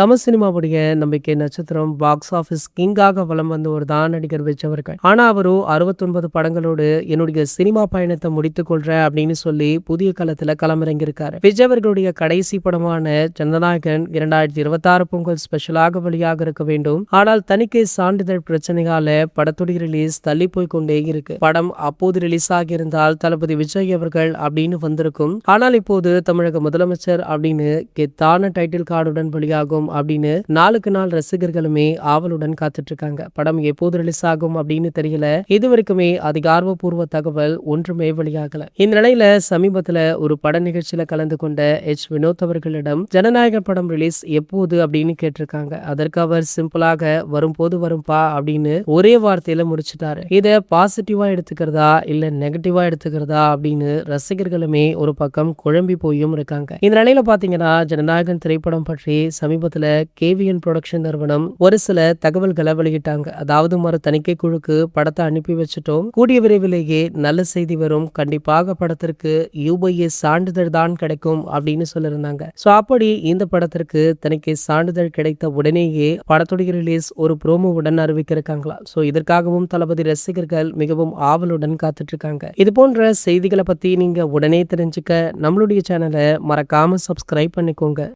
தமிழ் சினிமாவுடைய நம்பிக்கை நட்சத்திரம் box office கிங்காக வலம் வந்த ஒரு தான் நடிகர் விஜய் அவர்கள். ஆனா அவரும் 69 படங்களோடு என்னுடைய சினிமா பயணத்தை முடித்துக் கொள்றேன் அப்படின்னு சொல்லி புதிய களத்துல களமிறங்கியிருக்காரு. விஜய் அவர்களுடைய கடைசி படமான ஜனநாயகன் 2026 பொங்கல் ஸ்பெஷலாக வெளியாக இருக்க வேண்டும். ஆனால் தணிக்கை சான்றிதழ் பிரச்சனையால படத்துடைய ரிலீஸ் தள்ளி போய் கொண்டே இருக்கு. படம் அப்போது ரிலீஸ் ஆகியிருந்தால் தளபதி விஜய் அவர்கள் அப்படின்னு வந்திருக்கும். ஆனால் இப்போது தமிழக முதலமைச்சர் அப்படின்னு கெத்தான டைட்டில் கார்டுடன் வெளியாகும் அப்படின்னு நாளுக்கு நாள் ரசிகர்களுமே ஆவலுடன் காத்துட்டு இருக்காங்க. படம் எப்போது ரிலீஸ் ஆகும் அப்படின்னு தெரியல. இதுவரைக்குமே அதிகாரப்பூர்வ தகவல் ஒன்றுமே வெளியாகல. இந்த நிலையில சமீபத்துல ஒரு பட நிகழ்ச்சியில கலந்து கொண்ட வினோத் அவர்களிடம் ஜனநாயக படம் ரிலீஸ் எப்போது அப்படின்னு கேட்டிருக்காங்க. அதற்கு அவர் சிம்பிளாக வரும்போது வரும்பா அப்படின்னு ஒரே வார்த்தையில முடிச்சிட்டாரு. இத பாசிட்டிவா எடுத்துக்கிறதா இல்ல நெகட்டிவா எடுத்துக்கிறதா அப்படின்னு ரசிகர்களுமே ஒரு பக்கம் குழம்பி போயும் இருக்காங்க. இந்த நிலையில பாத்தீங்கன்னா ஜனநாயகன் திரைப்படம் பற்றி சமீபத்துல கேவிஎன் புரொடக்ஷன் நிறுவனம் ஒரு சில தகவல்களை வெளியிட்டாங்க. அதாவது மறு தணிக்கை குழுக்கு படத்தை அனுப்பி வச்சுட்டோம், கூடிய விரைவிலேயே நல்ல செய்தி வரும், கண்டிப்பாக படத்திற்கு UBA சான்றிதழ் தான் கிடைக்கும் அப்படின்னு சொல்லியிருந்தாங்க. சோ அப்படி இந்த படத்திற்கு தணிக்கை சான்றிதழ் கிடைத்த உடனேயே படத்துடைய ரிலீஸ் ஒரு ப்ரோமோவுடன் அறிவிக்கிறாங்களா. சோ இதற்காகவும் தளபதி ரசிகர்கள் மிகவும் ஆவலுடன் காத்துட்டு இருக்காங்க. இது போன்ற செய்திகளை பத்தி நீங்க உடனே தெரிஞ்சுக்க நம்மளுடைய சேனலை மறக்காம சப்ஸ்கிரைப் பண்ணிக்கோங்க.